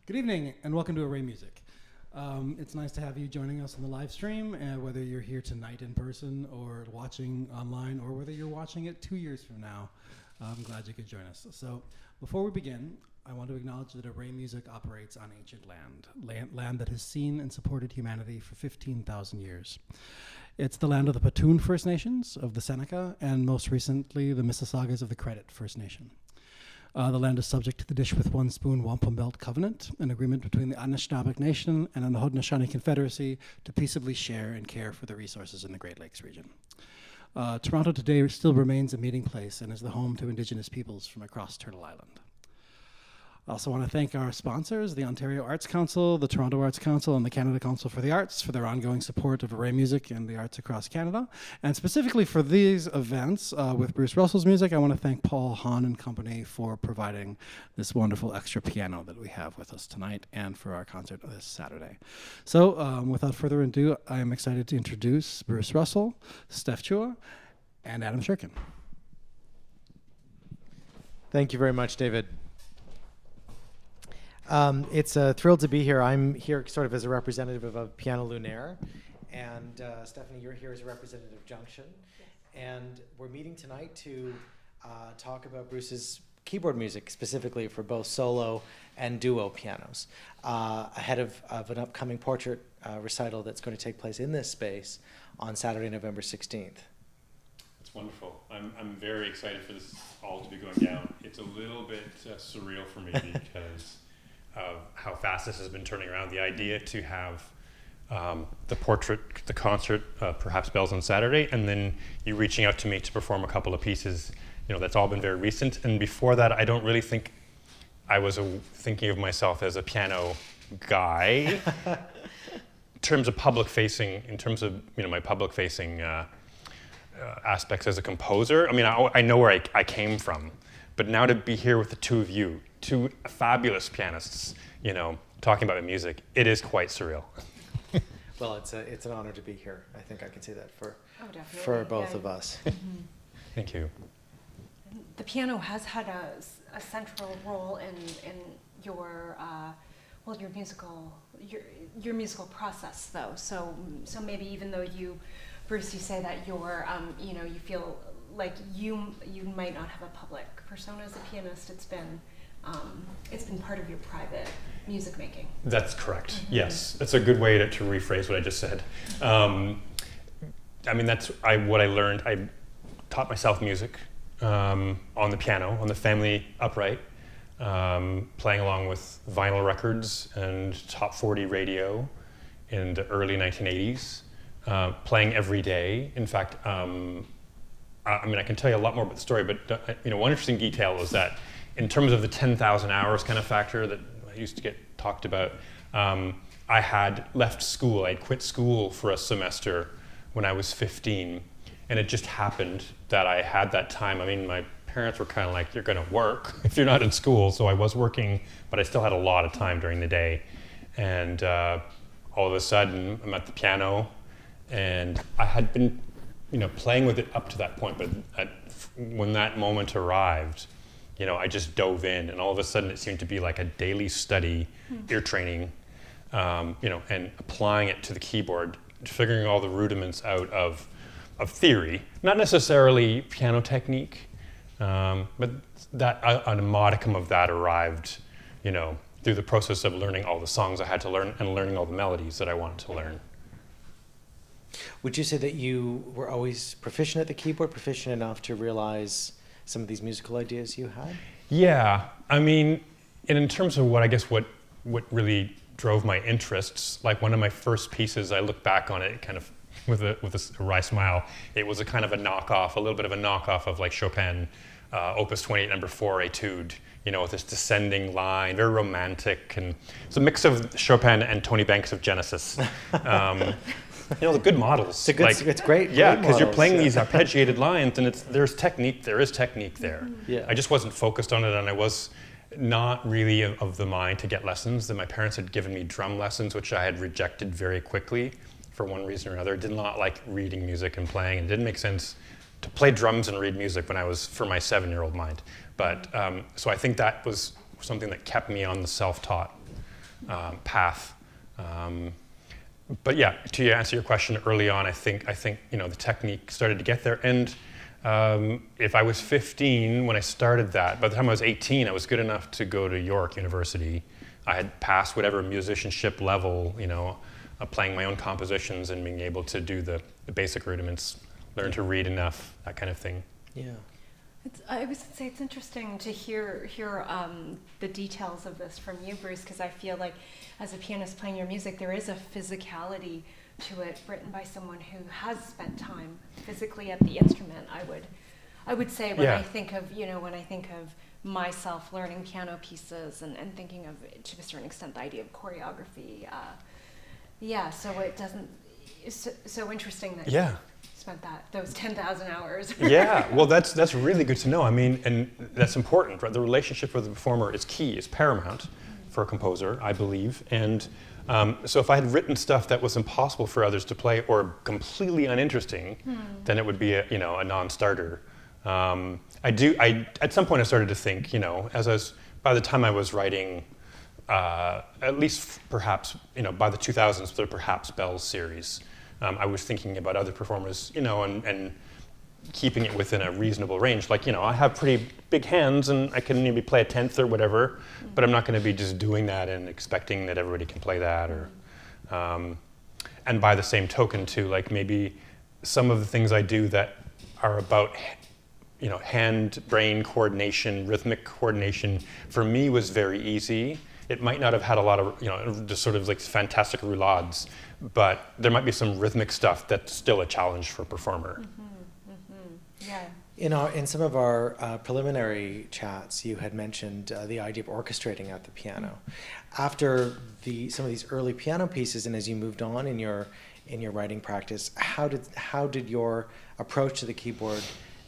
Good evening and welcome to Arraymusic. It's nice to have you joining us on the live stream, whether you're here tonight in person or watching online, or whether you're watching it 2 years from now. I'm glad you could join us. So before we begin, I want to acknowledge that Arraymusic operates on ancient land that has seen and supported humanity for 15,000 years. It's the land of the Petun First Nations, of the Seneca, and most recently the Mississaugas of the Credit First Nation. The land is subject to the Dish with One Spoon Wampum Belt Covenant, an agreement between the Anishinaabe Nation and the Haudenosaunee Confederacy to peaceably share and care for the resources in the Great Lakes region. Toronto today still remains a meeting place and is the home to Indigenous peoples from across Turtle Island. I also want to thank our sponsors, the Ontario Arts Council, the Toronto Arts Council, and the Canada Council for the Arts for their ongoing support of Arraymusic and the arts across Canada. And specifically for these events with Bruce Russell's music, I want to thank Paul Hahn and company for providing this wonderful extra piano that we have with us tonight and for our concert this Saturday. So without further ado, I am excited to introduce Bruce Russell, Steph Chua, and Adam Shurkin. Thank you very much, David. It's a thrill to be here. I'm here sort of as a representative of Piano Lunaire, and Stephanie, you're here as a representative of JunctQín. Yes. And we're meeting tonight to talk about Bruce's keyboard music, specifically for both solo and duo pianos, ahead of an upcoming portrait recital that's going to take place in this space on Saturday, November 16th. It's wonderful. I'm very excited for this all to be going down. It's a little bit surreal for me because of how fast this has been turning around. The idea to have the portrait, the concert, perhaps bells on Saturday, and then you reaching out to me to perform a couple of pieces, that's all been very recent. And before that, I don't really think I was thinking of myself as a piano guy. In terms of public-facing, my public-facing aspects as a composer, I know where I came from, but now to be here with the two of you, two fabulous pianists, talking about music, it is quite surreal. Well, it's an honor to be here. I think I can say that for definitely. both of us. Mm-hmm. Thank you. The piano has had a central role in your your musical process, though. So maybe even though Bruce, you say that you feel like you might not have a public persona as a pianist. It's been part of your private music making. That's correct. Mm-hmm. Yes, that's a good way to rephrase what I just said. That's what I learned. I taught myself music on the piano, on the family upright, playing along with vinyl records and top 40 radio in the early 1980s, playing every day. In fact, I can tell you a lot more about the story, but one interesting detail was that in terms of the 10,000 hours kind of factor that I used to get talked about, I had left school. I quit school for a semester when I was 15, and it just happened that I had that time. My parents were kind of like, you're going to work if you're not in school, so I was working, but I still had a lot of time during the day. And all of a sudden, I'm at the piano, and I had been playing with it up to that point, but when that moment arrived, I just dove in, and all of a sudden it seemed to be like a daily study, ear training, and applying it to the keyboard, figuring all the rudiments out of theory, not necessarily piano technique, but that a modicum of that arrived, through the process of learning all the songs I had to learn and learning all the melodies that I wanted to learn. Would you say that you were always proficient at the keyboard, proficient enough to realize some of these musical ideas you had? Yeah, and in terms of what really drove my interests, like one of my first pieces, I look back on it kind of with a wry smile. It was a little bit of a knockoff of like Chopin, Opus 28, number 4, Etude, with this descending line, very romantic, and it's a mix of Chopin and Tony Banks of Genesis. The good models. It's great. Yeah, because you're playing these arpeggiated lines, and there is technique there. Mm-hmm. Yeah. I just wasn't focused on it, and I was not really of the mind to get lessons. That my parents had given me drum lessons, which I had rejected very quickly for one reason or another. I did not like reading music and playing, and it didn't make sense to play drums and read music when I was for my 7-year-old mind. But so I think that was something that kept me on the self-taught path. But yeah, to answer your question early on, I think the technique started to get there. And if I was 15 when I started that, by the time I was 18, I was good enough to go to York University. I had passed whatever musicianship level, playing my own compositions and being able to do the basic rudiments, learn to read enough, that kind of thing. Yeah. I was going to say it's interesting to hear the details of this from you, Bruce, because I feel like as a pianist playing your music, there is a physicality to it written by someone who has spent time physically at the instrument. I would say when I think of myself learning piano pieces and thinking of, to a certain extent, the idea of choreography. So it doesn't. It's so interesting that. You spent those 10,000 hours. Yeah, well, that's really good to know. I mean, and that's important, right? The relationship with the performer is key, is paramount for a composer, I believe. And so if I had written stuff that was impossible for others to play or completely uninteresting, then it would be a non-starter. At some point I started to think, by the time I was writing, at least perhaps, by the 2000s, the Perhaps Bells series, I was thinking about other performers, and keeping it within a reasonable range. Like, I have pretty big hands and I can maybe play a tenth or whatever, but I'm not going to be just doing that and expecting that everybody can play that. Or, and by the same token too, like maybe some of the things I do that are about, hand-brain coordination, rhythmic coordination, for me was very easy. It might not have had a lot of, just sort of like fantastic roulades, but there might be some rhythmic stuff that's still a challenge for a performer. Yeah. In some of our preliminary chats, you had mentioned the idea of orchestrating at the piano. After some of these early piano pieces, and as you moved on in your writing practice, how did your approach to the keyboard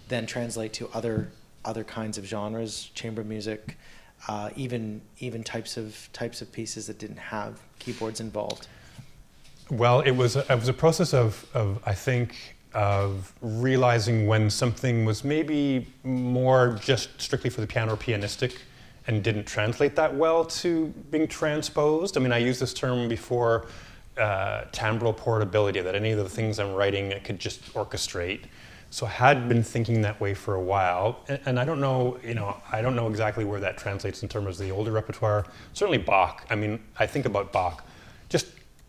then translate to other kinds of genres, chamber music, even types of pieces that didn't have keyboards involved? Well, it was a process of I think of realizing when something was maybe more just strictly for the piano or pianistic and didn't translate that well to being transposed. I mean, I used this term before, timbral portability, that any of the things I'm writing I could just orchestrate. So I had been thinking that way for a while, and I don't know, I don't know exactly where that translates in terms of the older repertoire. Certainly Bach. I mean, I think about Bach, just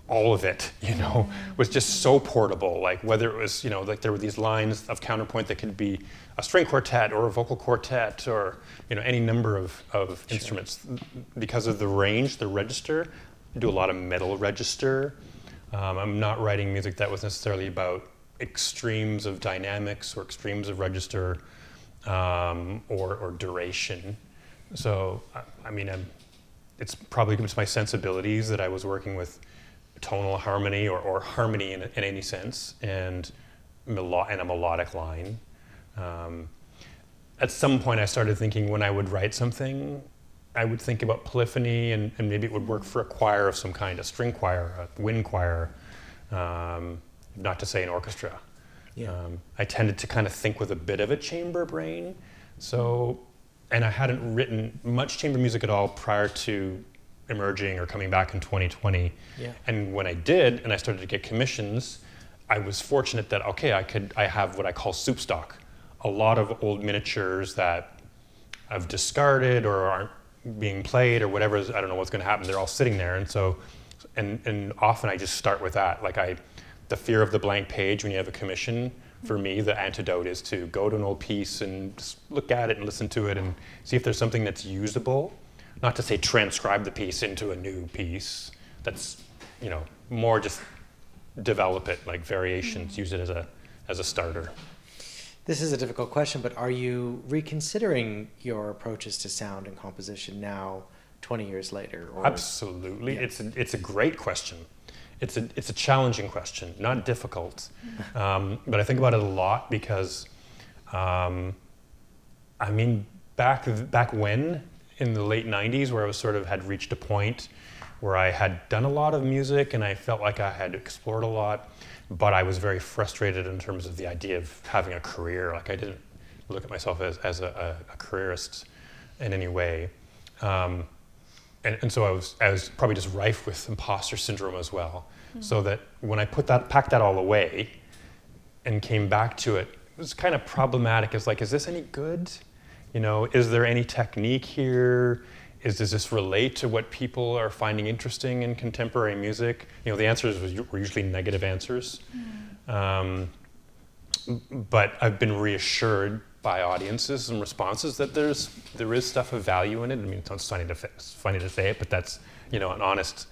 all of it, was just so portable. Like whether it was, like there were these lines of counterpoint that could be a string quartet or a vocal quartet or, any number of instruments. Because of the range, the register, I do a lot of metal register. I'm not writing music that was necessarily about extremes of dynamics or extremes of register or duration. So, I mean, it's probably just my sensibilities that I was working with tonal harmony or harmony in any sense, and a melodic line. At some point I started thinking when I would write something, I would think about polyphony and maybe it would work for a choir of some kind, a string choir, a wind choir, not to say an orchestra. Yeah. I tended to kind of think with a bit of a chamber brain. So, and I hadn't written much chamber music at all prior to emerging or coming back in 2020. Yeah. And when I did, and I started to get commissions, I was fortunate that, I have what I call soup stock. A lot of old miniatures that I've discarded or aren't being played or whatever, I don't know what's gonna happen, they're all sitting there. And so, and often I just start with that. Like the fear of the blank page when you have a commission, for me, the antidote is to go to an old piece and just look at it and listen to it and see if there's something that's usable. Not to say transcribe the piece into a new piece. That's, more just develop it, like variations, use it as a starter. This is a difficult question, but are you reconsidering your approaches to sound and composition now, 20 years later? Or? Absolutely. Yeah. It's a great question. It's a challenging question, not difficult. But I think about it a lot because, back when, in the late 90s, where I was had reached a point where I had done a lot of music and I felt like I had explored a lot, but I was very frustrated in terms of the idea of having a career. Like I didn't look at myself as a careerist in any way. and so I was probably just rife with imposter syndrome as well. So that when I packed that all away and came back to it, it was kind of problematic. It's like, is this any good? You know, is there any technique here? Does this relate to what people are finding interesting in contemporary music? You know, the answers were usually negative answers. But I've been reassured by audiences and responses that there is stuff of value in it. I mean, it's funny to say it, but that's, you know, an honest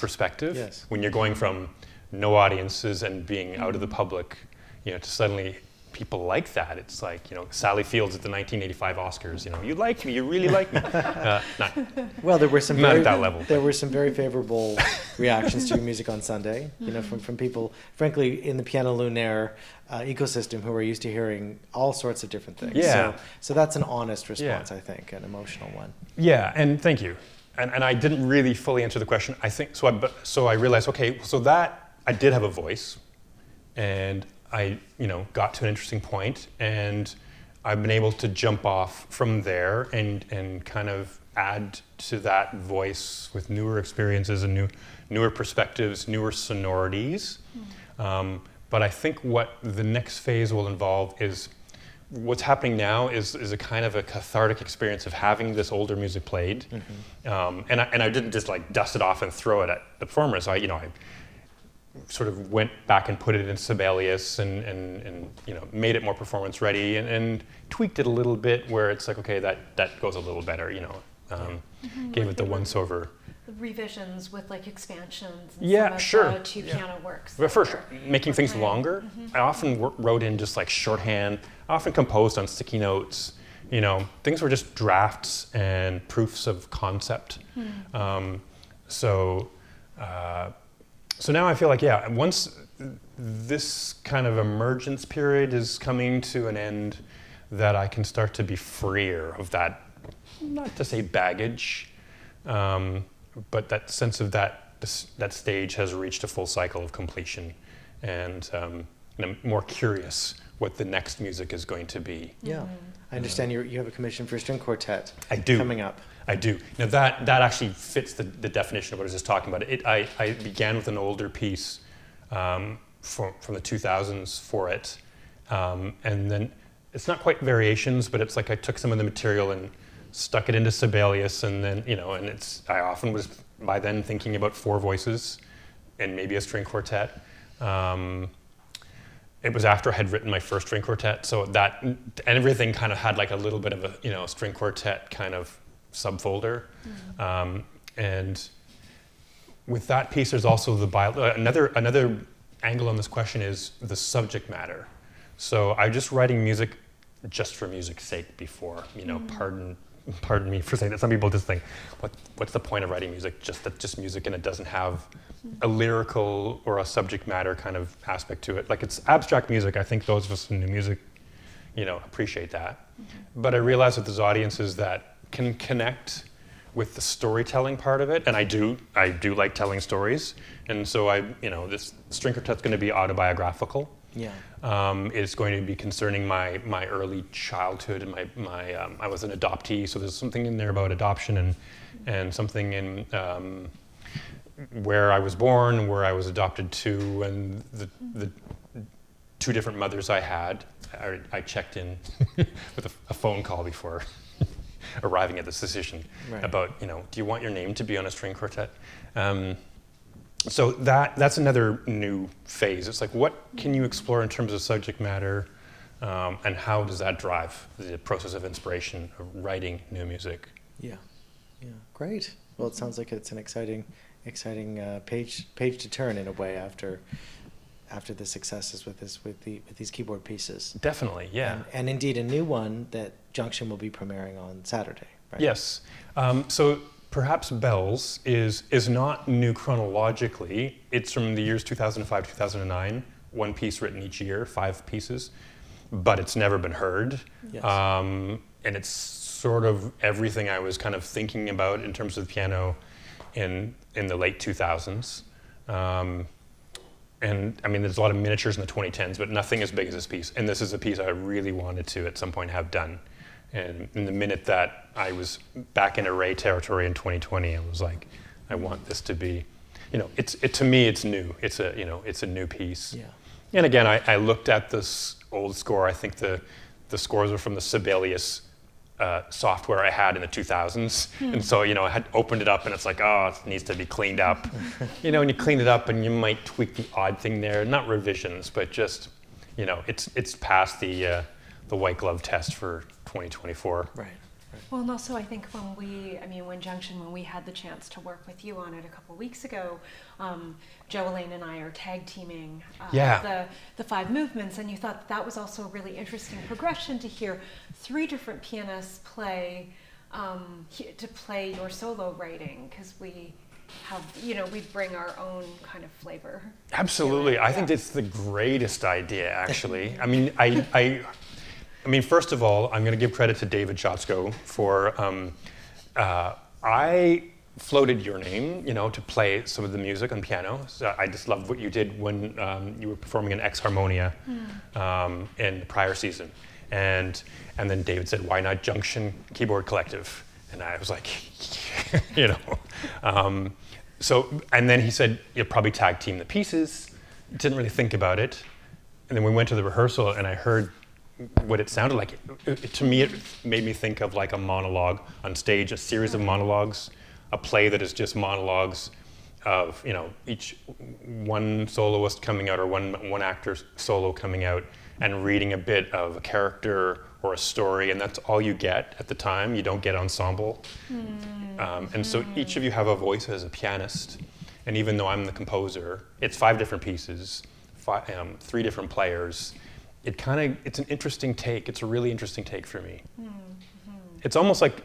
perspective. Yes. When you're going from no audiences and being out of the public, you know, to suddenly people like that. It's like, you know, Sally Fields at the 1985 Oscars. You know, you like me, you really like me. Well, there were some not at that level. There were some very favorable reactions to your music on Sunday. You know, from people, frankly, in the Piano Lunaire ecosystem who are used to hearing all sorts of different things. Yeah. So that's an honest response, I think, an emotional one. Yeah, and thank you. And I didn't really fully answer the question. I think so. I realized, okay, so that I did have a voice, and I, you know, got to an interesting point, and I've been able to jump off from there and kind of add to that voice with newer experiences and newer perspectives, newer sonorities. But I think what the next phase will involve is what's happening now is a kind of a cathartic experience of having this older music played, and I didn't just like dust it off and throw it at the performers. I sort of went back and put it in Sibelius and you know, made it more performance ready and tweaked it a little bit where it's like, okay, that goes a little better, you know. Gave like it the once over. The revisions with like expansions and Yeah, some of sure. the two piano works. But for sure, making things Right. longer. I often wrote in just like shorthand. I often composed on sticky notes. You know, things were just drafts and proofs of concept. So now I feel like, yeah, once this kind of emergence period is coming to an end, that I can start to be freer of that, not to say baggage, but that sense of that stage has reached a full cycle of completion, and I'm more curious what the next music is going to be. Yeah, I understand you have a commission for a string quartet. I do. Coming up. I do. Now that actually fits the definition of what I was just talking about. I began with an older piece from the 2000s for it, and then it's not quite variations, but it's like I took some of the material and stuck it into Sibelius, and then, you know, and I often was by then thinking about four voices and maybe a string quartet. It was after I had written my first string quartet, so that and everything kind of had like a little bit of a, you know, string quartet kind of subfolder. And with that piece, there's also another angle on this question is the subject matter. So I'm just writing music just for music's sake before, you know, pardon me for saying that. Some people just think, what's the point of writing music? Just music, and it doesn't have a lyrical or a subject matter kind of aspect to it. Like, it's abstract music. I think those of us in new music, you know, appreciate that. But I realize that there's audiences that can connect with the storytelling part of it, and I do like telling stories, and so this string quartet's going to be autobiographical. Yeah. It's going to be concerning my early childhood and my I was an adoptee, so there's something in there about adoption and something in where I was born, where I was adopted to, and the two different mothers I had. I checked in with a phone call before arriving at this decision about, do you want your name to be on a string quartet? So that's another new phase. It's like, what can you explore in terms of subject matter, and how does that drive the process of inspiration of writing new music? Yeah, great. Well, it sounds like it's an exciting page to turn in a way after the successes with these keyboard pieces. Definitely, yeah. And indeed a new one that junctQín will be premiering on Saturday, right? Yes. So perhaps Bells is not new chronologically. It's from the years 2005, 2009, one piece written each year, 5 pieces, but it's never been heard. Yes. And it's sort of everything I was kind of thinking about in terms of piano in the late 2000s. And I mean, there's a lot of miniatures in the 2010s, but nothing as big as this piece. And this is a piece I really wanted to at some point have done. And in the minute that I was back in Array territory in 2020, I was like, I want this to be, to me, it's new. It's a new piece. Yeah. And again, I looked at this old score. I think the scores were from the Sibelius software I had in the 2000s. And so, I had opened it up and it's like, oh, it needs to be cleaned up. And you clean it up and you might tweak the odd thing there. Not revisions, but just, it's past the white glove test for 2024. Right. Well, and also I think when JunctQín, when we had the chance to work with you on it a couple weeks ago, Joe, Elaine, and I are tag teaming the 5 movements, and you thought that was also a really interesting progression to hear 3 different pianists play to play your solo writing, because we have, we bring our own kind of flavor. Absolutely. I think it's the greatest idea, actually. I mean, first of all, I'm going to give credit to David Chotzko for, I floated your name, to play some of the music on piano. So I just loved what you did when you were performing in Ex Harmonia in the prior season. And then David said, why not JunctQín Keyboard Collective? And I was like, and then he said, you'll probably tag team the pieces. Didn't really think about it. And then we went to the rehearsal and I heard what it sounded like. To me, it made me think of like a monologue on stage, a series of monologues, a play that is just monologues of, each one soloist coming out or one actor solo coming out and reading a bit of a character or a story, and that's all you get at the time. You don't get ensemble. And so each of you have a voice as a pianist, and even though I'm the composer, it's 5 different pieces, 3 different players. It's an interesting take. It's a really interesting take for me. It's almost like,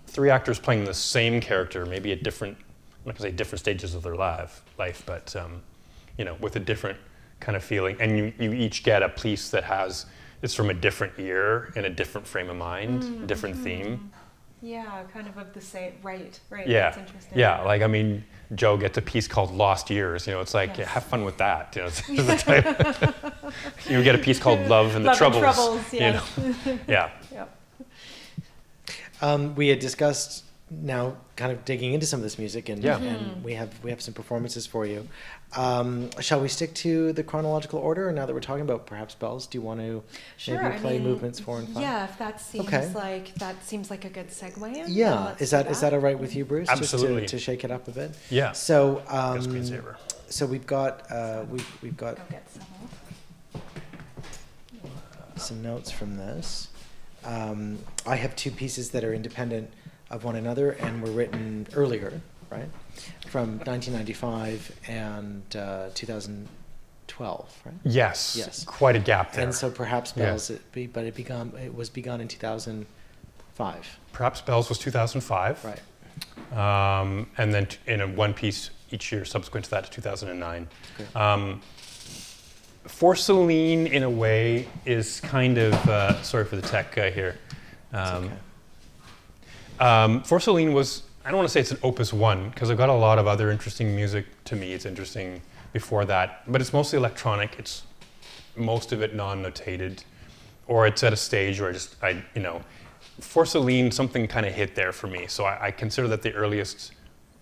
3 actors playing the same character, maybe at different, I'm not gonna say different stages of their life, but with a different kind of feeling. And you each get a piece that it's from a different year in a different frame of mind, a different theme. Yeah, kind of the same, right. Yeah, that's interesting. Yeah, Joe gets a piece called Lost Years. It's like, have fun with that. You get a piece called Love and the Troubles. Yeah. Yeah. Yep. We had discussed now kind of digging into some of this music, and we have some performances for you. Shall we stick to the chronological order? Now that we're talking about perhaps bells, do you want to maybe play movements 4 and 5? Yeah, if that seems like a good segue in. Yeah, is that all right with you, Bruce? Absolutely. Just to shake it up a bit. Yeah. So screensaver. So we've got we've got Go get some notes from this. I have 2 pieces that are independent of one another and were written earlier, right? From 1995 and 2012, right? Yes. Yes. Quite a gap there. And so perhaps bells, it was begun in 2005. Perhaps Bells was 2005. Right. And then in one piece each year subsequent to that to 2009. Okay. For Celine, in a way, is kind of, sorry for the tech guy here. Okay. For Celine was, I don't want to say it's an opus 1, because I've got a lot of other interesting music to me. It's interesting before that, but it's mostly electronic. It's most of it non-notated, or it's at a stage where for Celine, something kind of hit there for me. So I consider that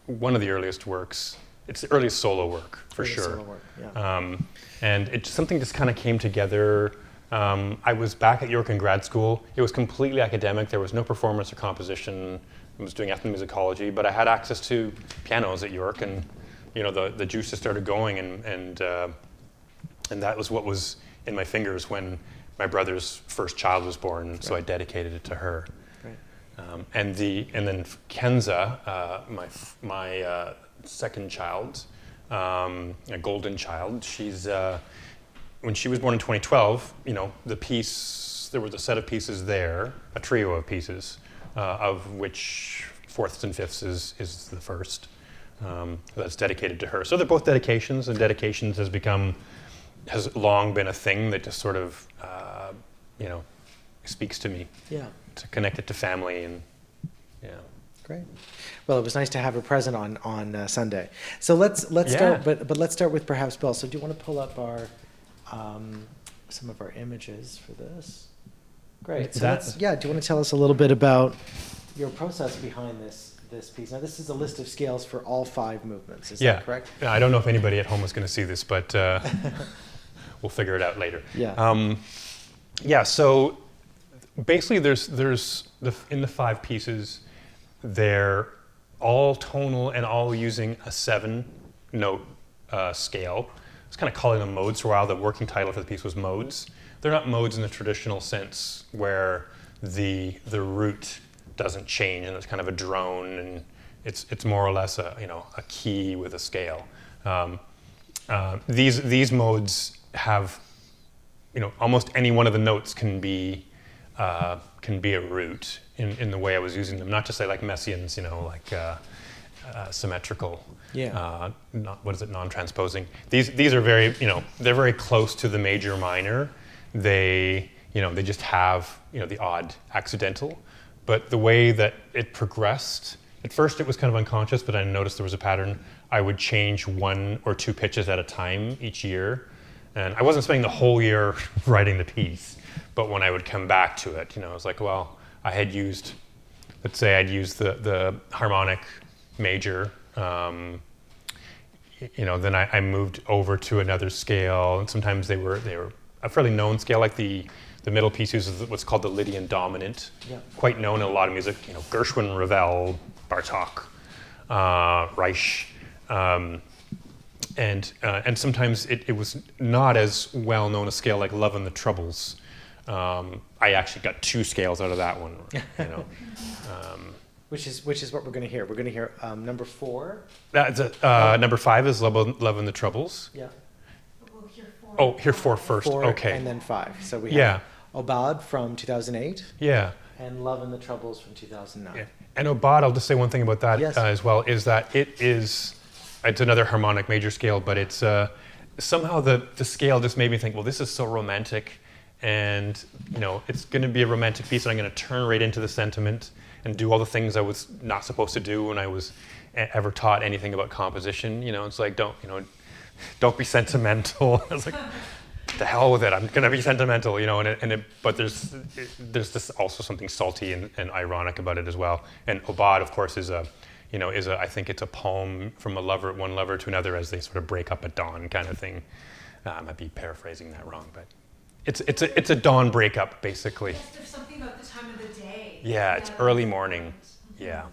one of the earliest works. It's the earliest solo work, for sure. Solo work, yeah. And something just kind of came together. I was back at York in grad school. It was completely academic. There was no performance or composition. I was doing ethnomusicology, but I had access to pianos at York, and the juices started going, and that was what was in my fingers when my brother's first child was born. Right. So I dedicated it to her. Right. And then Kenza, my second child, a golden child. She's when she was born in 2012. There was a set of pieces there, a trio of pieces, of which fourths and fifths is the first. That's dedicated to her. So they're both dedications, and dedications has long been a thing that just sort of speaks to me. Yeah. To connect it to family and yeah. Great. Well, it was nice to have her present on Sunday. So let's start, but let's start with perhaps bells. So do you want to pull up our some of our images for this? Great. So That- do you want to tell us a little bit about your process behind this piece? Now, this is a list of scales for all 5 movements. Is that correct? Yeah, I don't know if anybody at home is going to see this, but we'll figure it out later. Yeah. So basically in the 5 pieces, they're all tonal and all using a 7-note scale. I was kind of calling them modes for a while. The working title for the piece was modes. They're not modes in the traditional sense where the root doesn't change and it's kind of a drone, and it's more or less a key with a scale. These modes have, almost any one of the notes can be a root in the way I was using them. Not to say like Messiaens, symmetrical. Yeah. Non-transposing. These are very, they're very close to the major minor. They just have, the odd accidental. But the way that it progressed, at first it was kind of unconscious, but I noticed there was a pattern. I would change 1 or 2 pitches at a time each year. And I wasn't spending the whole year writing the piece, but when I would come back to it, I was like, well, I had used, let's say I'd used the harmonic major, then I moved over to another scale, and sometimes they were a fairly known scale, like the middle piece uses what's called the Lydian dominant, quite known in a lot of music. Gershwin, Ravel, Bartok, Reich, and sometimes it was not as well known a scale like Love and the Troubles. I actually got 2 scales out of that one. Which is what we're going to hear. We're going to hear number 4. Number 5 is Love and the Troubles. Yeah. We'll hear 4. Oh, hear 4 first. 4 okay. and then 5. So we have Obad from 2008. Yeah. And Love and the Troubles from 2009. Yeah. And Obad, I'll just say one thing about that as well, is that it's another harmonic major scale, but it's somehow the scale just made me think, well, this is so romantic, and it's going to be a romantic piece, and I'm going to turn right into the sentiment and do all the things I was not supposed to do when I was ever taught anything about composition. It's like, don't be sentimental. I was like, the hell with it, I'm gonna be sentimental, but there's this also something salty and ironic about it as well. And Obad, of course, I think it's a poem from one lover to another as they sort of break up at dawn kind of thing. I might be paraphrasing that wrong, but it's a dawn breakup, basically. Yes, there's something about the time of the day. Yeah, it's early morning. Yeah.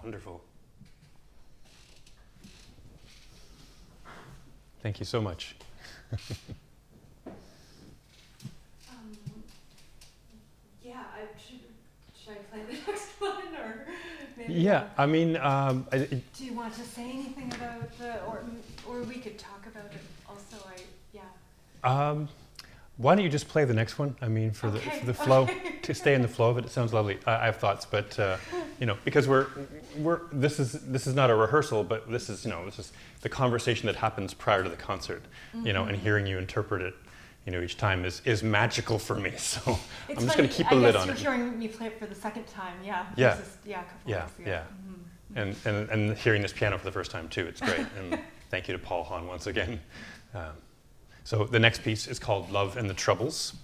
Wonderful. Thank you so much. Yeah, should I play the next one, or maybe? Yeah, I mean, Do you want to say anything about or we could talk about it also? why don't you just play the next one? I mean, for Okay. the flow, to stay in the flow of it. It sounds lovely. I have thoughts, but you know, because this is not a rehearsal, but this is the conversation that happens prior to the concert. You know, and hearing you interpret it, you know, each time is magical for me. So It's I'm just going to keep a lid on it. You're hearing me play it for the second time, yeah. Yeah. Versus, a couple Yeah, months ago. yeah. And hearing this piano for the first time too, it's great. And thank you to Paul Hahn once again. So the next piece is called Love and the Troubles,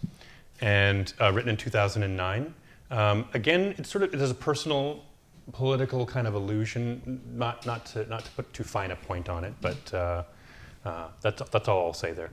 and written in 2009. Again, it has a personal, political kind of allusion, not to put too fine a point on it, but that's all I'll say there.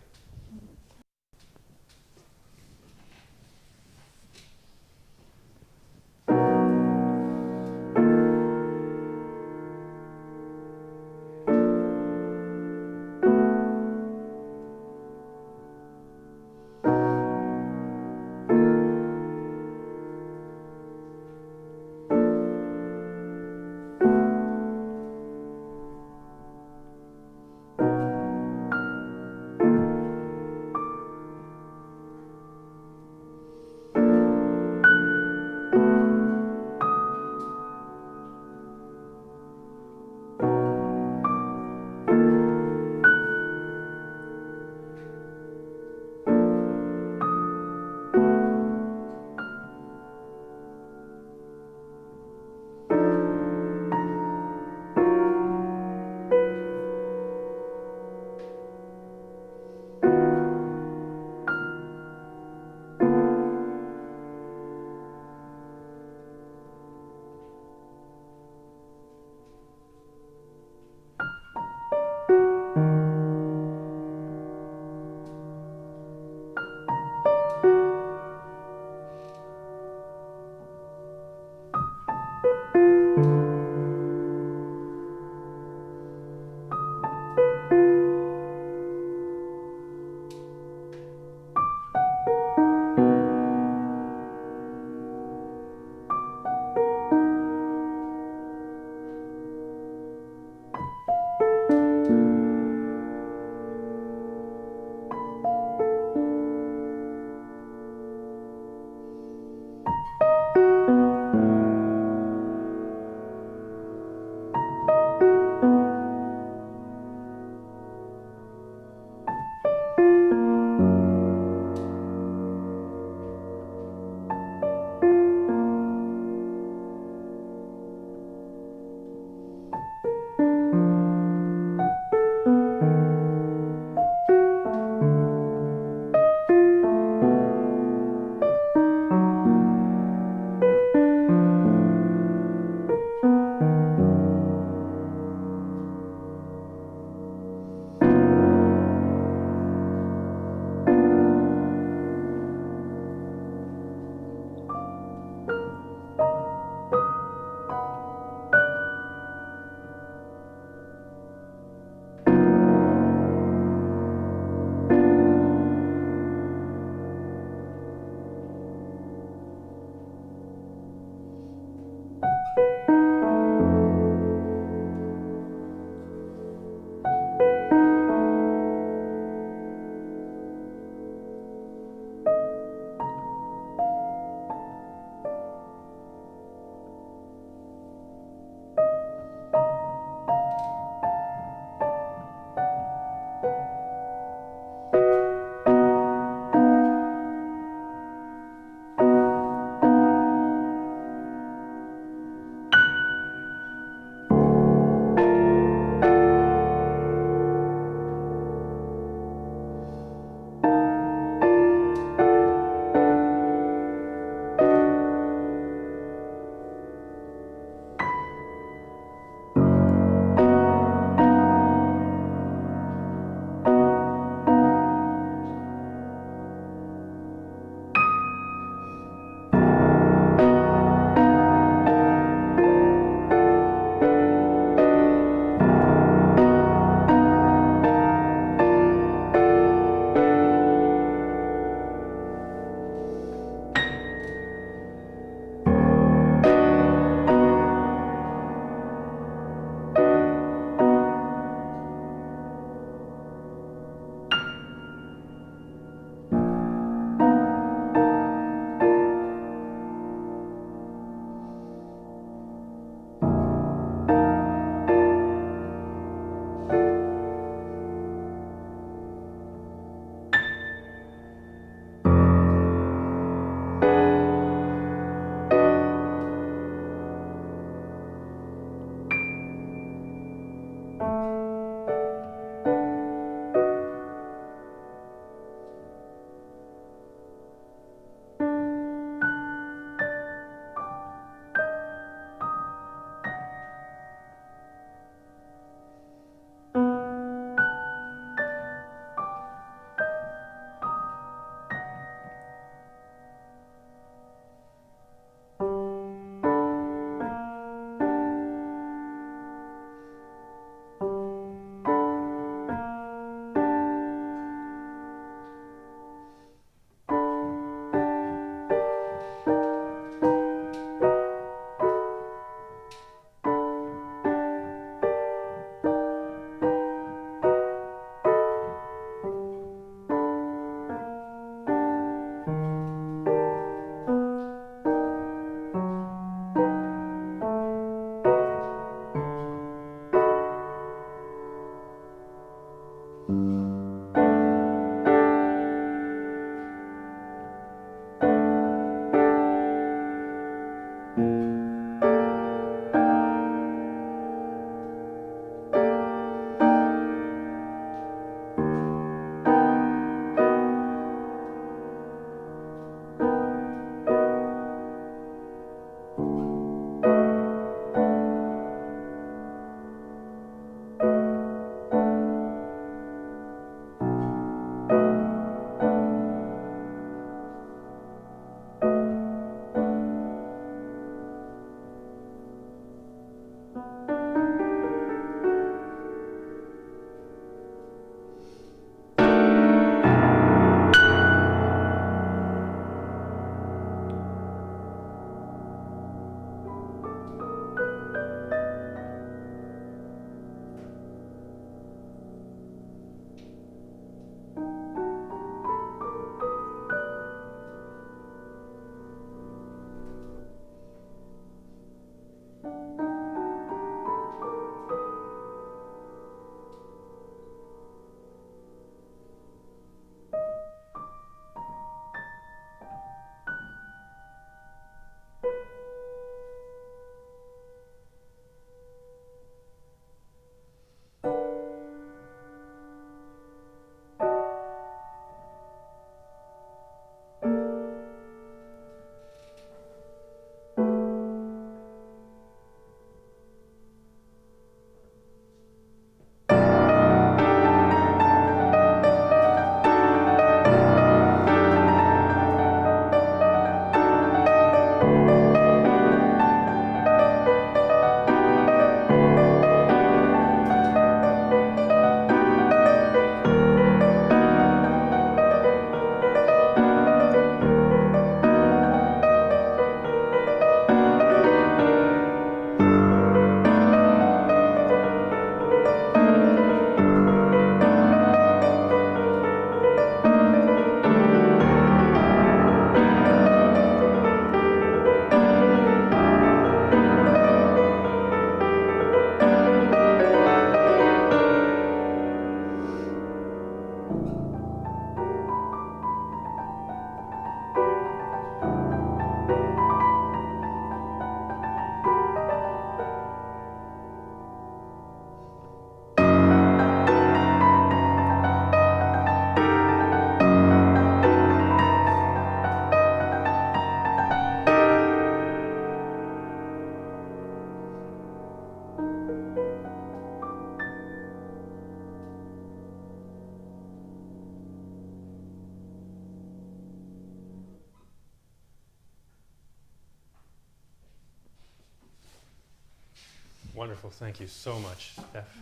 Wonderful. Thank you so much, Steph.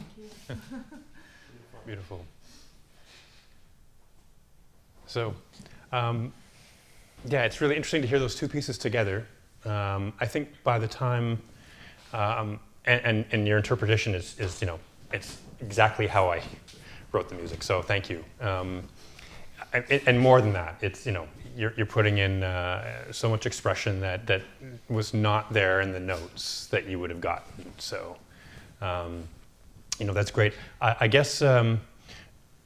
Thank you. Beautiful. So, yeah, it's really interesting to hear those two pieces together. I think by the time, and your interpretation is, it's exactly how I wrote the music. So thank you. And more than that, it's, you're putting in so much expression that was not there in the notes that you would have gotten. So, that's great. I guess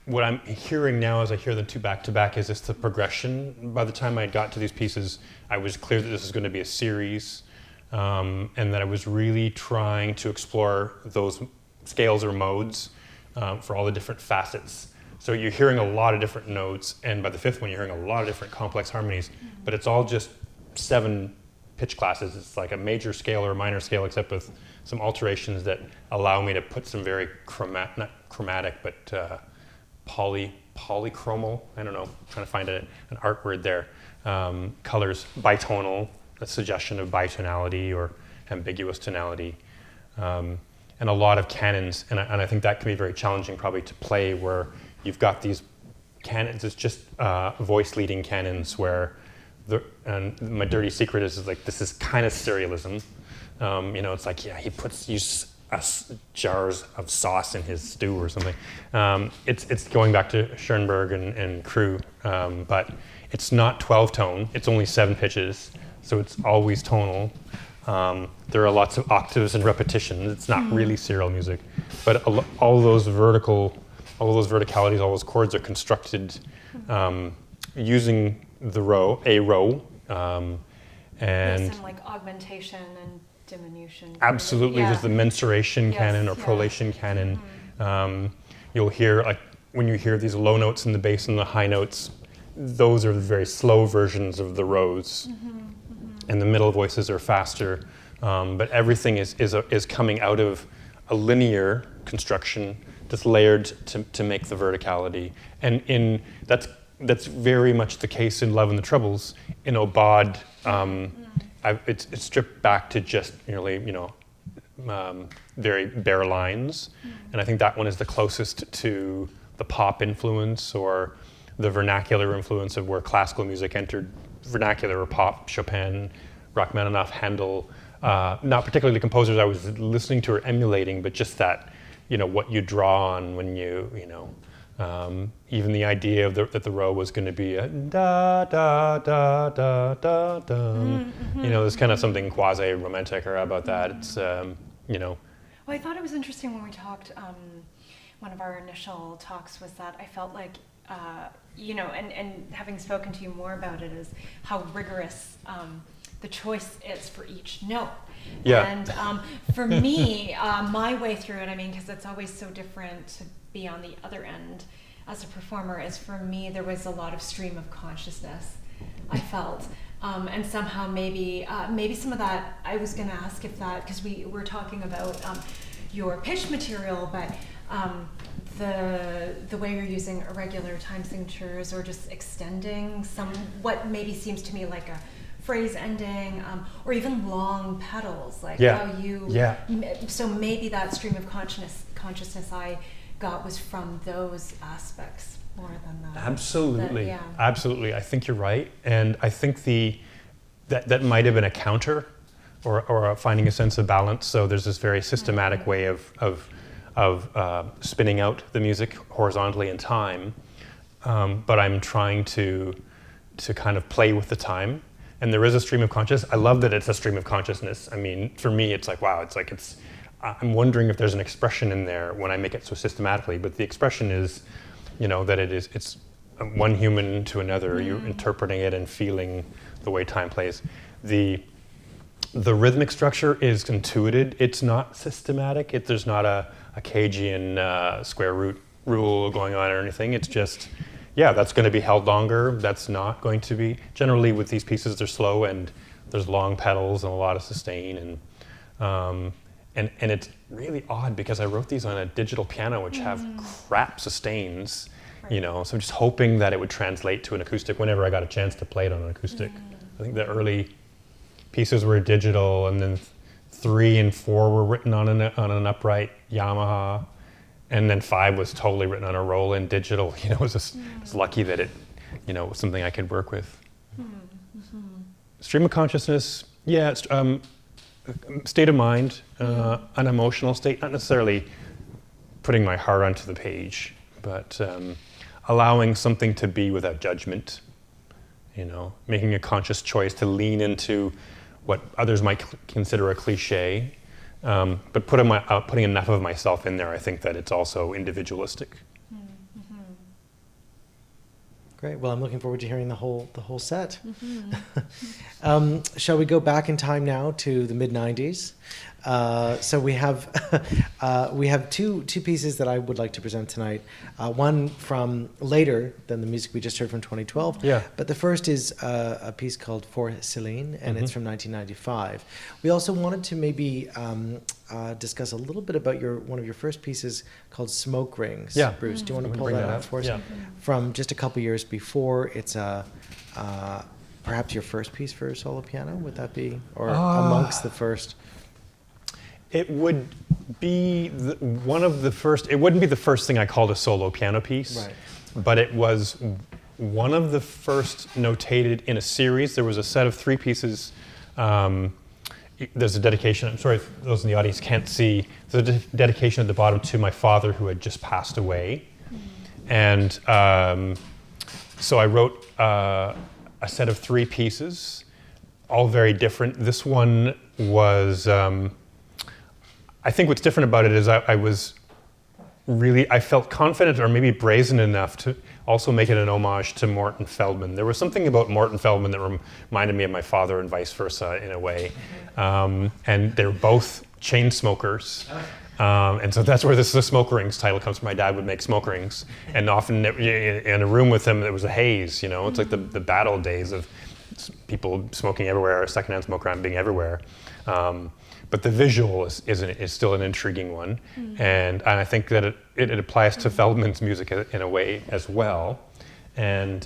what I'm hearing now as I hear them two back to back is just the progression. By the time I got to these pieces, I was clear that this was going to be a series, and that I was really trying to explore those scales or modes for all the different facets. So you're hearing a lot of different notes, and by the fifth one, you're hearing a lot of different complex harmonies, but it's all just 7 pitch classes. It's like a major scale or a minor scale, except with some alterations that allow me to put some very not chromatic, but polychromal, I don't know, I'm trying to find an art word there, colors, bitonal, a suggestion of bitonality or ambiguous tonality, and a lot of canons, and I think that can be very challenging probably to play where you've got these canons, it's just voice leading canons where, and my dirty secret is like, this is kind of serialism. It's like, yeah, he uses jars of sauce in his stew or something. It's going back to Schoenberg and crew, but it's not 12 tone, it's only 7 pitches, so it's always tonal. There are lots of octaves and repetitions. It's not really serial music, but all those verticalities, all those chords are constructed using a row, and some like augmentation and diminution. Absolutely, there's the mensuration canon or prolation canon. You'll hear, like, when you hear these low notes in the bass and the high notes, those are the very slow versions of the rows, and the middle voices are faster. But everything is coming out of a linear construction, just layered to make the verticality. And that's very much the case in Love and the Troubles. In Aubade, it's stripped back to just nearly, very bare lines. And I think that one is the closest to the pop influence or the vernacular influence of where classical music entered vernacular or pop, Chopin, Rachmaninoff, Handel, not particularly the composers I was listening to or emulating, but just that, what you draw on when even the idea of that the row was going to be a da da da da da da. There's kind of something quasi-romantic about that. It's Well, I thought it was interesting when we talked. One of our initial talks was that I felt like, and having spoken to you more about it, is how rigorous the choice is for each note. Yeah. And for me, my way through it, because it's always so different to be on the other end as a performer, is for me there was a lot of stream of consciousness I felt, and somehow maybe some of that, I was going to ask if that, because we were talking about your pitch material, but the way you're using irregular time signatures or just extending what maybe seems to me like a phrase ending, or even long pedals, like how you. Yeah. So maybe that stream of consciousness I got was from those aspects more than that. Absolutely, absolutely. I think you're right, and I think that might have been a counter, or finding a sense of balance. So there's this very systematic way of spinning out the music horizontally in time, but I'm trying to kind of play with the time. And there is a stream of consciousness. I love that it's a stream of consciousness. For me, it's like, wow, I'm wondering if there's an expression in there when I make it so systematically, but the expression is, that it's one human to another. You're interpreting it and feeling the way time plays. The rhythmic structure is intuited. It's not systematic. There's not a Cagean square root rule going on or anything. It's just, that's going to be held longer. That's not going to be. Generally with these pieces, they're slow and there's long pedals and a lot of sustain. And it's really odd because I wrote these on a digital piano, which have crap sustains, so I'm just hoping that it would translate to an acoustic whenever I got a chance to play it on an acoustic. I think the early pieces were digital, and then 3 and 4 were written on an upright Yamaha, and then 5 was totally written on a Roland digital. You know, I was lucky that it, you know, was something I could work with. Stream of consciousness, yeah, it's, state of mind, an emotional state, not necessarily putting my heart onto the page, but allowing something to be without judgment, you know, making a conscious choice to lean into what others might consider a cliche, but putting enough of myself in there, I think that it's also individualistic. Great. Well, I'm looking forward to hearing the whole set. Shall we go back in time now to the mid-90s? So we have two pieces that I would like to present tonight. One from later than the music we just heard from 2012. Yeah. But the first is a piece called For Celine, and it's from 1995. We also wanted to maybe discuss a little bit about one of your first pieces called Smoke Rings. Yeah. Bruce, do you want to pull Bring that that up up. for us? Yeah. From just a couple years before. It's perhaps your first piece for solo piano. Would that be, or amongst the first? It would be one of the first. It wouldn't be the first thing I called a solo piano piece, Right. but it was one of the first notated in a series. There was a set of 3 pieces. There's a dedication. I'm sorry if those in the audience can't see. There's a dedication at the bottom to my father who had just passed away, and so I wrote a set of 3 pieces, all very different. This one was. I think what's different about it is I felt confident or maybe brazen enough to also make it an homage to Morton Feldman. There was something about Morton Feldman that reminded me of my father and vice versa in a way. And they're both chain smokers. And so that's where the Smoke Rings title comes from. My dad would make smoke rings. And often in a room with him, there was a haze, you know? It's like the bad old days of people smoking everywhere, secondhand smoke around being everywhere. But the visual is still an intriguing one, and I think that it applies to Feldman's music in a way as well. And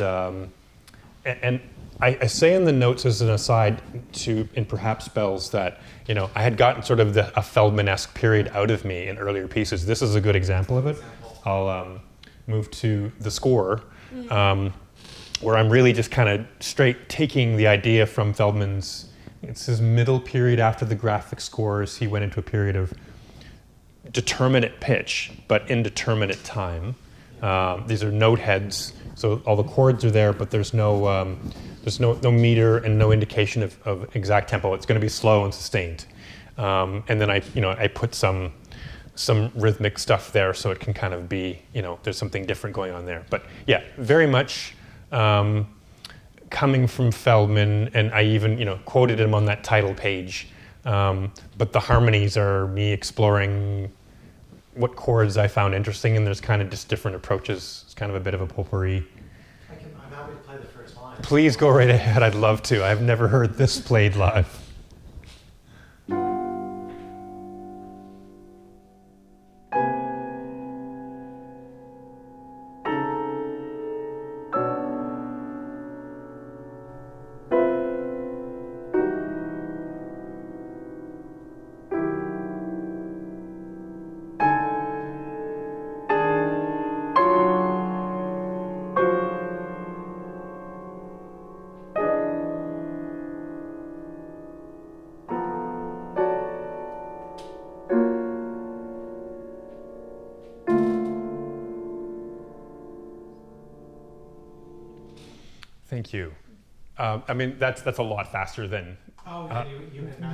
I say in the notes as an aside in Perhaps Bells that, you know, I had gotten sort of a Feldman-esque period out of me in earlier pieces. This is a good example of it. I'll move to the score, where I'm really just kind of straight taking the idea from Feldman's. It's his middle period after the graphic scores. He went into a period of determinate pitch, but indeterminate time. These are note heads, so all the chords are there, but there's no meter and no indication of exact tempo. It's going to be slow and sustained. And then I put some rhythmic stuff there, so it can kind of be, you know, there's something different going on there. But yeah, very much. Coming from Feldman, and I even, you know, quoted him on that title page. But the harmonies are me exploring what chords I found interesting, and there's kind of just different approaches. It's kind of a bit of a potpourri. I'm happy to play the first line. Please go right ahead. I'd love to. I've never heard this played live. Thank you. I mean, that's a lot faster than.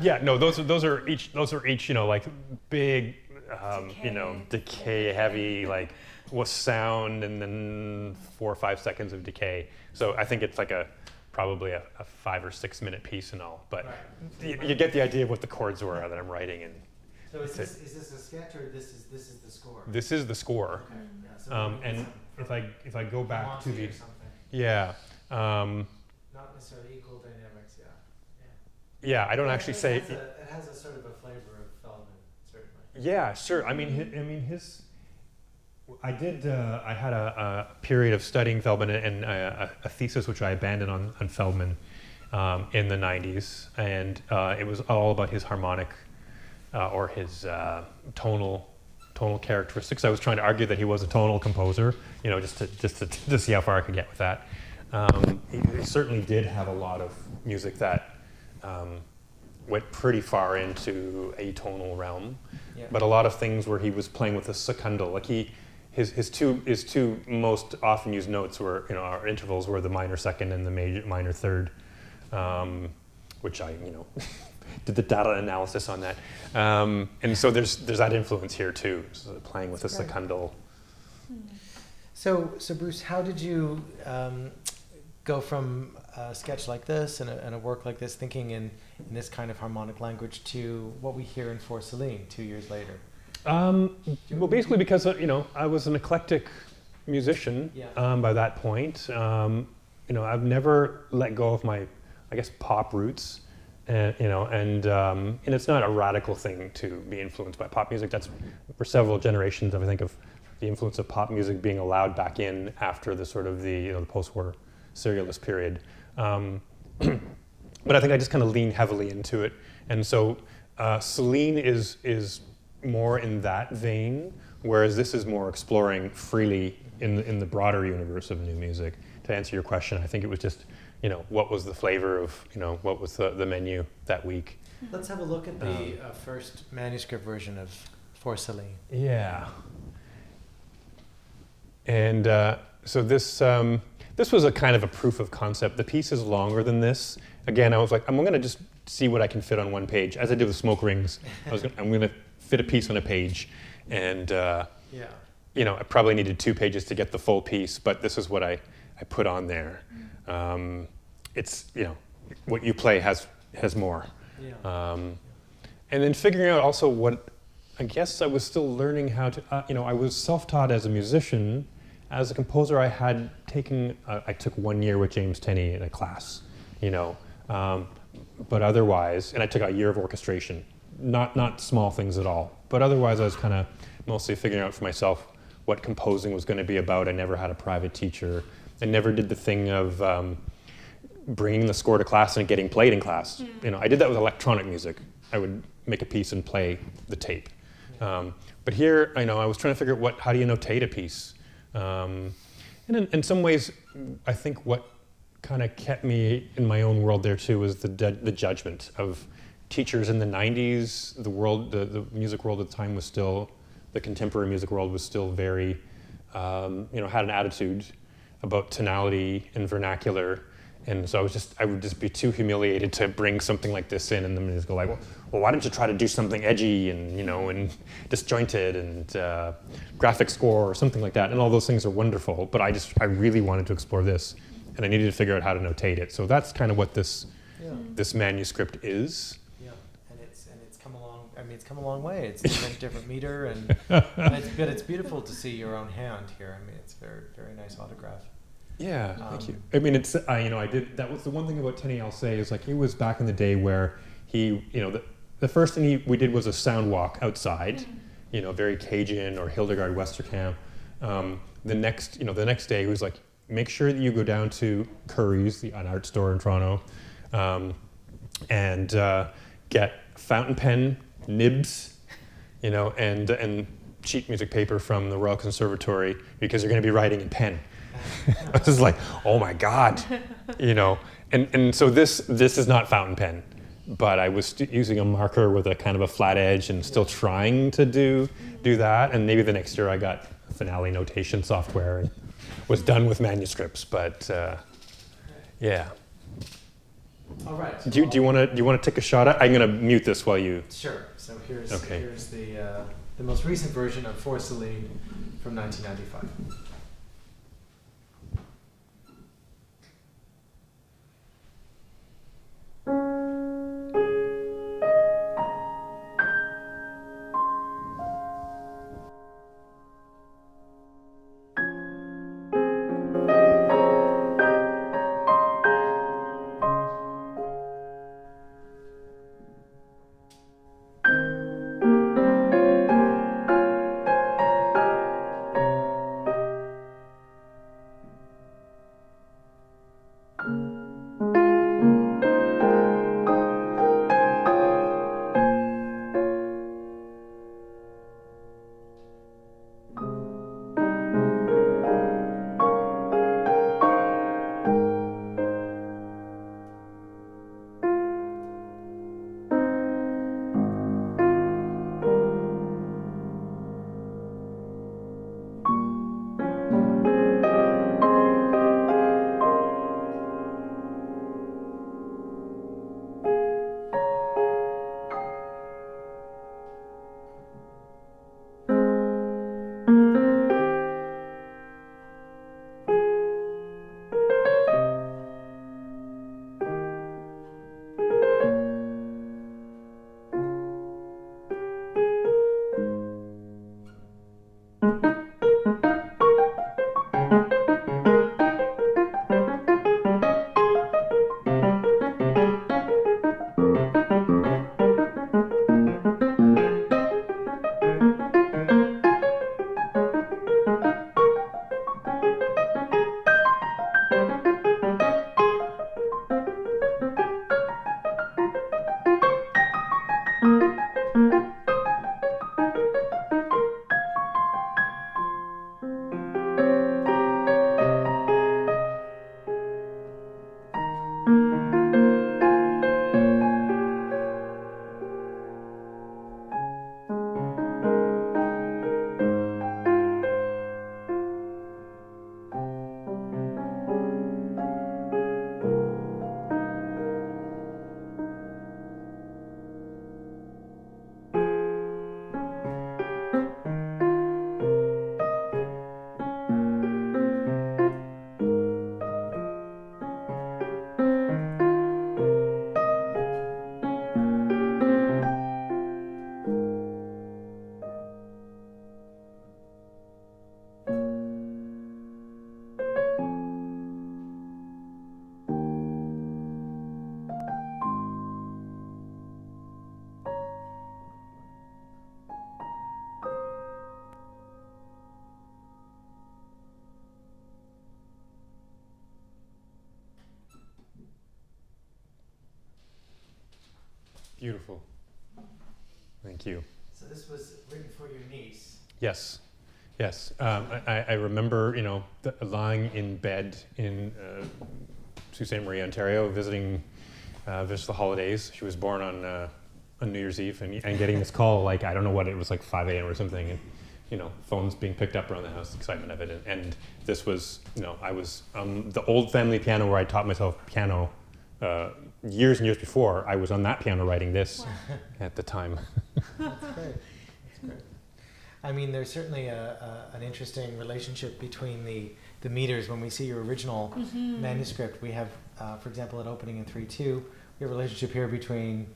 Yeah, no, those are each you know, like big, you know, decay heavy, like with sound, and then 4 or 5 seconds of decay. So I think it's like probably a 5 or 6 minute piece and all. But right. you get the idea of what the chords were that I'm writing. And so is this a sketch, or this is the score? This is the score. Okay. Yeah, so and if I go back to the yeah. Not necessarily equal dynamics, yeah. I don't actually say. It has a sort of a flavor of Feldman, certainly. Yeah, sure. I mean, his. I had a period of studying Feldman and a thesis which I abandoned on Feldman in the 90s, and it was all about his harmonic or his tonal characteristics. I was trying to argue that he was a tonal composer, just to see how far I could get with that. He certainly did have a lot of music that went pretty far into atonal realm, but a lot of things where he was playing with a secundal. Like his two most often used notes were, our intervals were the minor second and the minor third, which I, did the data analysis on that. And so there's that influence here too, so playing with a secundal. So Bruce, how did you go from a sketch like this and a work like this, thinking in this kind of harmonic language, to what we hear in For Celine 2 years later? Well, basically because I was an eclectic musician by that point. I've never let go of my, I guess, pop roots, and it's not a radical thing to be influenced by pop music. That's for several generations of, I think, of the influence of pop music being allowed back in after the sort of the post-war serialist period. But I think I just kind of lean heavily into it, and so Celine is more in that vein, whereas this is more exploring freely in the broader universe of new music. To answer your question, I think it was just, what was the flavor of, what was the menu that week. Let's have a look at the first manuscript version of For Celine. Yeah. And so this was a kind of a proof of concept. The piece is longer than this. Again, I was like, I'm going to just see what I can fit on one page. As I did with Smoke Rings, I'm going to fit a piece on a page. And, I probably needed 2 pages to get the full piece, but this is what I put on there. It's, what you play has more. And then figuring out also what, I guess I was still learning how to, I was self-taught as a musician. As a composer, I had taken, I took 1 year with James Tenney in a class, but otherwise, and I took a year of orchestration, not small things at all, but otherwise I was kind of mostly figuring out for myself what composing was going to be about. I never had a private teacher. I never did the thing of bringing the score to class and getting played in class. I did that with electronic music. I would make a piece and play the tape. But here, I was trying to figure out how do you notate a piece? And in some ways, I think what kind of kept me in my own world there too was the judgment of teachers in the 90s. The music world at the time was still, the contemporary music world was still very, had an attitude about tonality and vernacular. And so I would just be too humiliated to bring something like this in and then just go like, well, why don't you try to do something edgy and, and disjointed and graphic score or something like that. And all those things are wonderful, but I really wanted to explore this and I needed to figure out how to notate it. So that's kind of what this manuscript is. Yeah, and it's come along. I mean, it's come a long way. It's a different meter, and it's beautiful to see your own hand here. I mean, it's very, very nice autograph. Yeah, thank you. I mean, it's I did, that was the one thing about Tenney I'll say is like, he was back in the day where he, the first thing we did was a sound walk outside, very Cajun or Hildegard Westerkamp. The next day he was like, make sure that you go down to Curry's, an art store in Toronto, and get fountain pen, nibs, and sheet music paper from the Royal Conservatory because you're going to be writing in pen. I was like, oh my God, and so this is not fountain pen, but I was using a marker with a kind of a flat edge and still trying to do that. And maybe the next year I got Finale notation software and was done with manuscripts, but yeah. All right. Do you want to take a shot at? I'm going to mute this while you. Sure. So here's the most recent version of For Celine from 1995. Beautiful. Thank you. So this was written for your niece. Yes, yes. I remember, lying in bed in Sault Ste. Marie, Ontario, visiting the holidays. She was born on New Year's Eve, and getting this call, like, I don't know what, it was like 5 a.m. or something, and phones being picked up around the house, excitement of it, and this was, I was the old family piano where I taught myself piano years and years before. I was on that piano writing this at the time. That's great. That's great. I mean, there's certainly an interesting relationship between the meters. When we see your original manuscript, we have, for example, an opening in 3/2. We have a relationship here between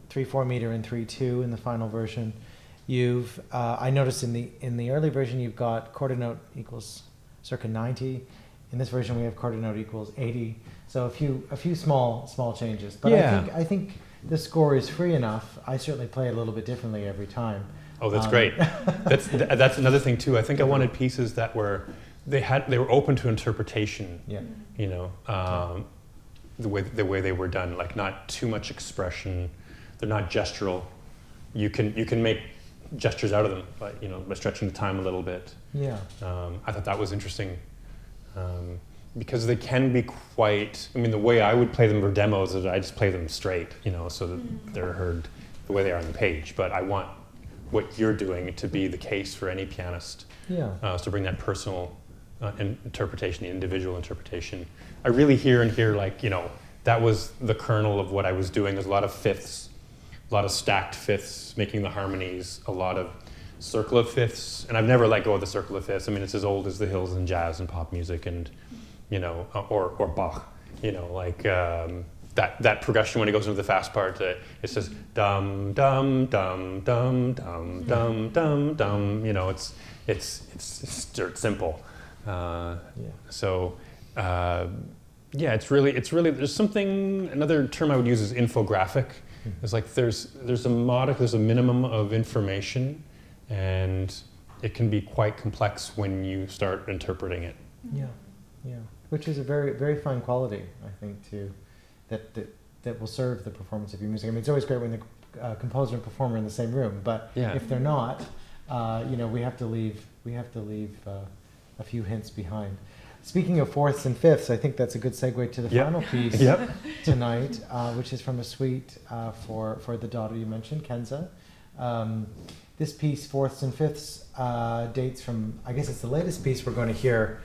3/4 meter and 3/2 in the final version. You've, I noticed in the early version, you've got quarter note equals circa 90. In this version, we have quarter note equals 80. So a few small changes. But Yeah. I think the score is free enough. I certainly play it a little bit differently every time. Oh, that's great. That's another thing too. I think I wanted pieces that they were open to interpretation. Yeah. The way they were done, like not too much expression. They're not gestural. You can make gestures out of them, but by stretching the time a little bit. Yeah. I thought that was interesting. Because they can be quite, the way I would play them for demos is I just play them straight, so that they're heard the way they are on the page. But I want what you're doing to be the case for any pianist. Yeah. So to bring that personal interpretation, the individual interpretation. I really hear like, that was the kernel of what I was doing. There's a lot of fifths, a lot of stacked fifths, making the harmonies, a lot of circle of fifths. And I've never let go of the circle of fifths. It's as old as the hills in jazz and pop music and, or Bach, like that progression when it goes into the fast part, it says dum dum dum dum dum dum dum dum. It's dirt simple. So it's really there's something. Another term I would use is infographic. It's like there's a minimum of information, and it can be quite complex when you start interpreting it. Yeah. Which is a very, very fine quality, I think, too, that will serve the performance of your music. It's always great when the composer and performer are in the same room, but if they're not, we have to leave a few hints behind. Speaking of fourths and fifths, I think that's a good segue to the final piece tonight, which is from a suite for the daughter you mentioned, Kenza. This piece, fourths and fifths, dates from, I guess it's the latest piece we're going to hear,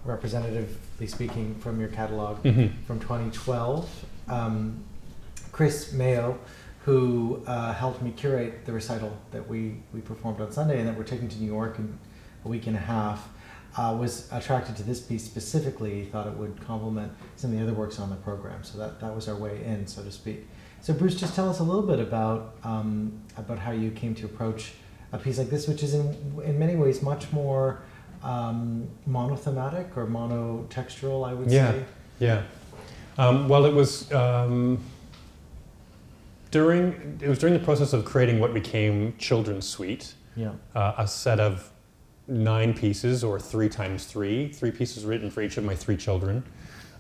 representatively speaking, from your catalog from 2012. Chris Mayo, who helped me curate the recital that we performed on Sunday and that we're taking to New York in a week and a half, was attracted to this piece specifically. He thought it would complement some of the other works on the program. So that was our way in, so to speak. So Bruce, just tell us a little bit about how you came to approach a piece like this, which is in many ways much more monothematic or monotextural, I would say. Yeah. Well, it was during the process of creating what became Children's Suite. A set of 9 pieces, or 3 times 3 pieces written for each of my 3 children.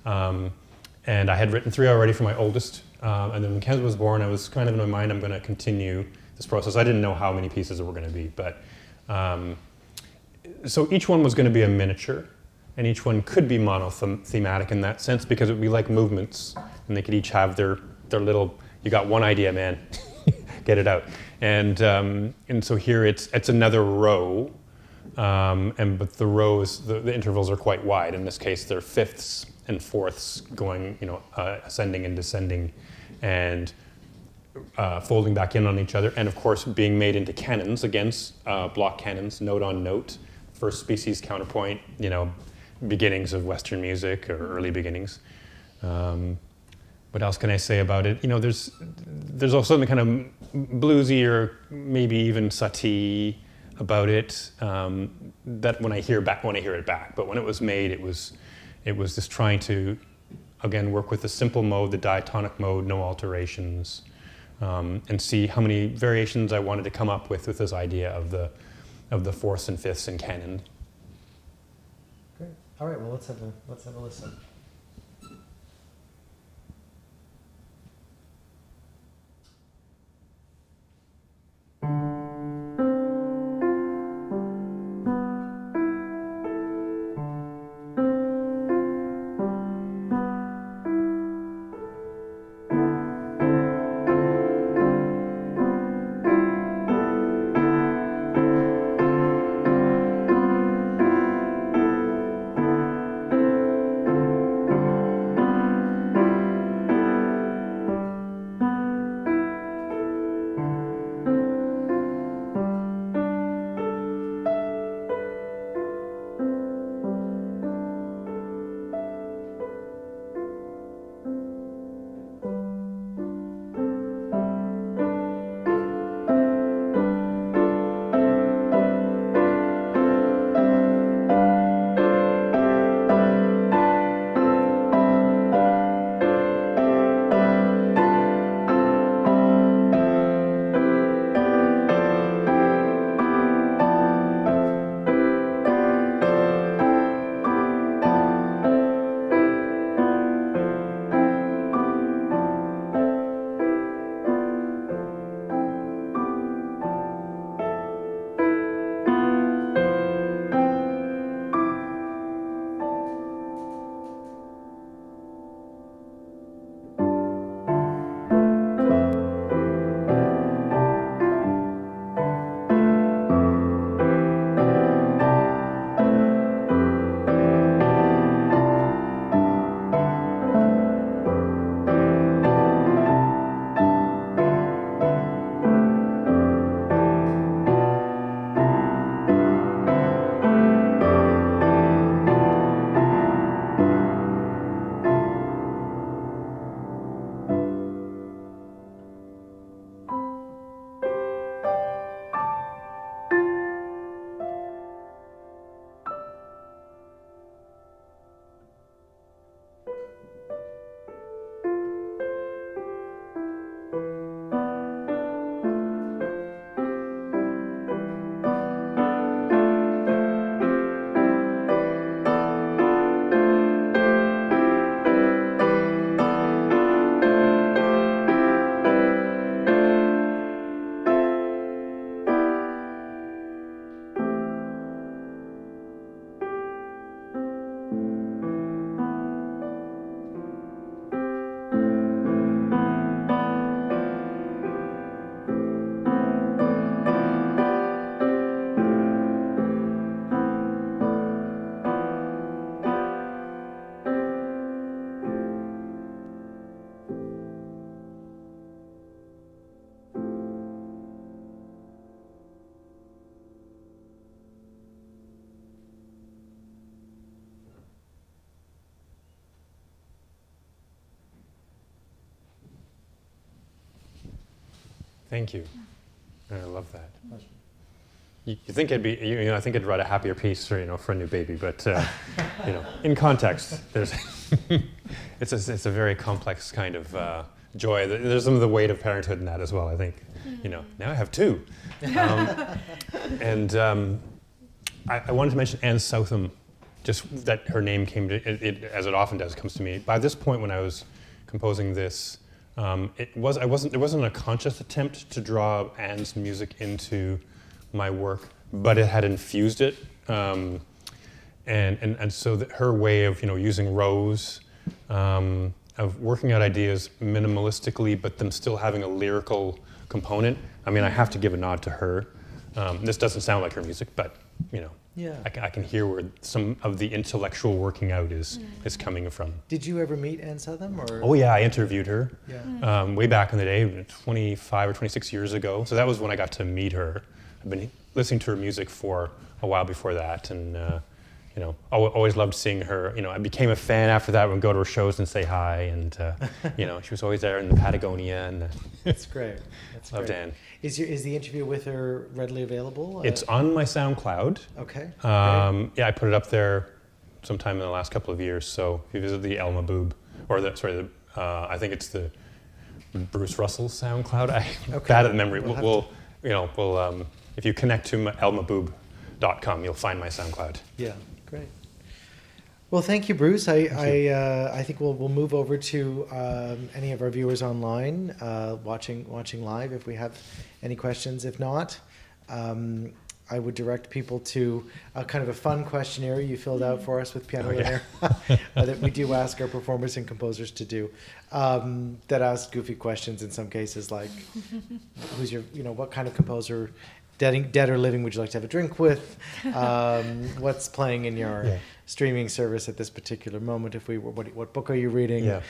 And I had written 3 already for my oldest. And then when Kenza was born, I was kind of in my mind, I'm going to continue this process. I didn't know how many pieces there were going to be, but so each one was going to be a miniature, and each one could be monothematic in that sense, because it would be like movements, and they could each have their little, you got one idea, man, get it out. And so here it's another row, but the rows, the intervals are quite wide. In this case, they're fifths and fourths going, ascending and descending, and folding back in on each other, and of course being made into canons, against block canons, note on note, first species counterpoint, beginnings of Western music, or early beginnings. What else can I say about it? There's also something kind of bluesy or maybe even satie about it, that when I hear it back. But when it was made, it was just trying to, again, work with the simple mode, the diatonic mode, no alterations, and see how many variations I wanted to come up with this idea of the fourths and fifths in canon. Great. All right. Well, let's have a listen. Thank you. I love that. You think I'd be, I think I'd write a happier piece for, for a new baby, but, in context, there's, it's a very complex kind of joy. There's some of the weight of parenthood in that as well, I think. Now I have two. And I wanted to mention Anne Southam, just that her name came to, as it often does, comes to me. By this point when I was composing this, there wasn't a conscious attempt to draw Anne's music into my work, but it had infused it, and so her way of using rows, of working out ideas minimalistically, but them still having a lyrical component. I mean, I have to give a nod to her. This doesn't sound like her music, but Yeah. I can hear where some of the intellectual working out is coming from. Did you ever meet Anne Southam? Or? Oh yeah, I interviewed her Yeah. way back in the day, 25 or 26 years ago. So that was when I got to meet her. I've been listening to her music for a while before that, and always loved seeing her. I became a fan after that. We'd go to her shows and say hi, and she was always there in the Patagonia, and That's great. That's loved great. Anne. Is the interview with her readily available? It's on my SoundCloud. Okay. Yeah, I put it up there sometime in the last couple of years. So if you visit the Elma Boob, or I think it's the Bruce Russell SoundCloud. I'm bad at memory. We'll if you connect to elmaboob.com, you'll find my SoundCloud. Yeah, great. Well, thank you, Bruce. I think we'll move over to any of our viewers online watching live if we have any questions. If not, I would direct people to a kind of a fun questionnaire you filled out for us with Piano Linear that we do ask our performers and composers to do, that ask goofy questions in some cases, like who's your, what kind of composer, dead or living, would you like to have a drink with? What's playing in your streaming service at this particular moment? What book are you reading? Yeah.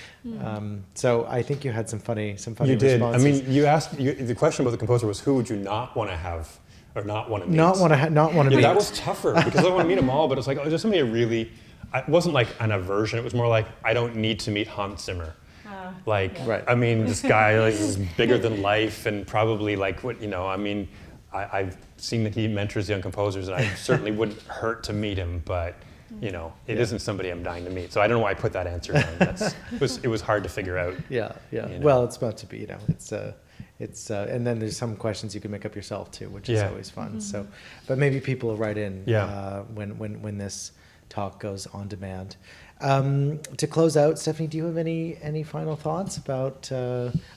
So I think you had some funny You did. responses. I mean, you asked. The question about the composer was, who would you not want to have or not want to meet? Not want to meet. That was tougher because I want to meet them all, but it's like, is there somebody it wasn't like an aversion. It was more like, I don't need to meet Hans Zimmer. Right. I mean, this guy is bigger than life, and probably I mean, I've seen that he mentors young composers, and I certainly wouldn't hurt to meet him, but it isn't somebody I'm dying to meet. So I don't know why I put that answer down. It was hard to figure out. Yeah. Well, it's meant to be. It's and then there's some questions you can make up yourself too, which is always fun. So, but maybe people will write in when this talk goes on demand. To close out, Stephanie, do you have any final thoughts about?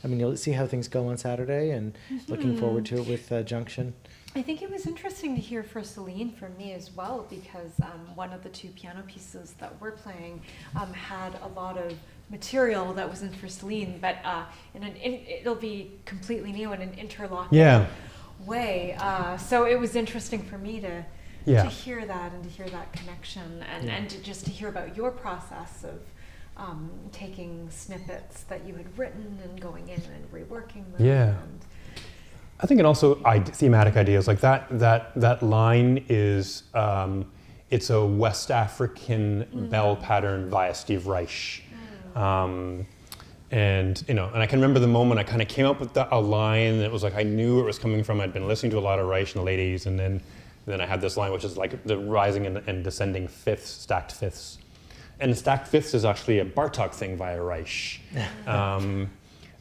You'll see how things go on Saturday, and looking forward to it with junctQín. I think it was interesting to hear for Celine, for me as well, because one of the two piano pieces that we're playing had a lot of material that wasn't for Celine, but it'll be completely new in an interlocking way. So it was interesting for me to hear that and to hear that connection, and to hear about your process of taking snippets that you had written and going in and reworking them. Yeah. I think, and also thematic ideas like that line is it's a West African bell pattern via Steve Reich, and I can remember the moment I kind of came up with a line that was like I knew where it was coming from. I'd been listening to a lot of Reich in the late 80s, and then I had this line which is like the rising and descending fifths, stacked fifths, and stacked fifths is actually a Bartók thing via Reich.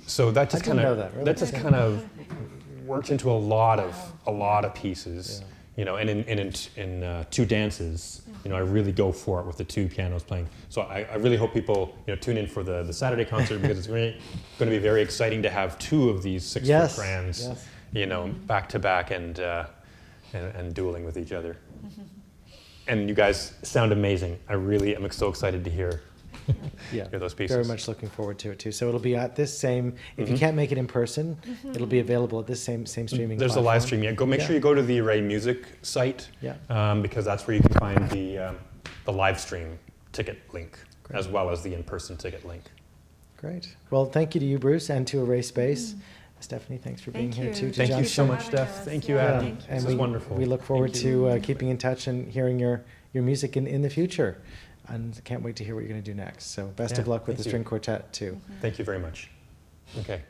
So that just kind of worked into a lot of pieces, and in two dances, I really go for it with the two pianos playing. So I really hope people tune in for the Saturday concert, because it's going to be very exciting to have two of these 6-foot grands, back to back and dueling with each other. And you guys sound amazing. I really am so excited to hear those pieces. Very much looking forward to it too. So it'll be at this same, if you can't make it in person, it'll be available at this same streaming There's platform. a live stream. Make sure you go to the Arraymusic site, because that's where you can find the live stream ticket link, as well as the in-person ticket link. Great. Well, thank you to you, Bruce, and to Array Space. Stephanie, thanks for being here too. Thank you so much, Steph. Thank you, Adam. And This is wonderful. We look forward to keeping in touch and hearing your music in the future. And can't wait to hear what you're going to do next. So best of luck with the string quartet too. Thank you very much. Okay.